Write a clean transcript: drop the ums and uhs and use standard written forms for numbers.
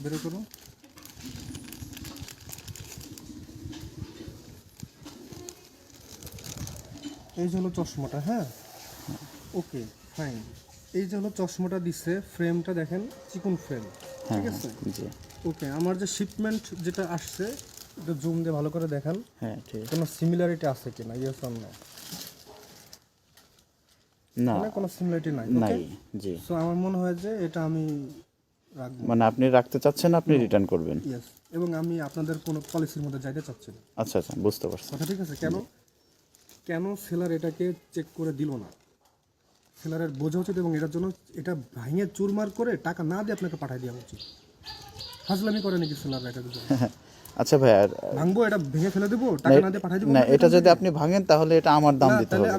বের করো। এই যে হলো চশমাটা, হ্যাঁ ওকে ফাইন। এই যে হলো চশমাটা দিচ্ছে, ফ্রেমটা দেখেন চিকন ফ্রেম, ঠিক আছে। জি ওকে, আমার যে শিপমেন্ট যেটা আসছে এটা জুম দিয়ে ভালো করে দেখান, হ্যাঁ ঠিক আছে। কোনো সিমিলারিটি আছে কিনা, ইয়েস অর নো। না মানে কোনো সিমিলারিটি নাই, নাই। ওকে। জি সো আমার মনে হয় যে এটা আমি রাখবো, মানে আপনি রাখতে চাচ্ছেন, আপনি রিটার্ন করবেন। ইয়েস। এবং আমি আপনাদের কোনো পলিসির মধ্যে যাইতে চাচ্ছি না, আচ্ছা আচ্ছা, বুঝতে পারছি। কথা ঠিক আছে। কেন কেন সেলার এটাকে চেক করে দিল না? সেলারের বোঝা উচিত এবং এটার জন্য এটা ভাঙে চুরমার করে টাকা না দিয়ে আপনাকে পাঠিয়ে দেওয়া উচিত। হাজলামি করে নাকি সেলার এটার জন্য? আচ্ছা ভাই, আর ভাঙবো, এটা ভেঙে ফেলে দেবো, টাকা না দিয়ে পাঠিয়ে দেবো না, আপনাকে এটা এখান যদি থেকে? আপনি ভাঙেন তাহলে এটা আমার দাম না, দিতে তাহলে হবে।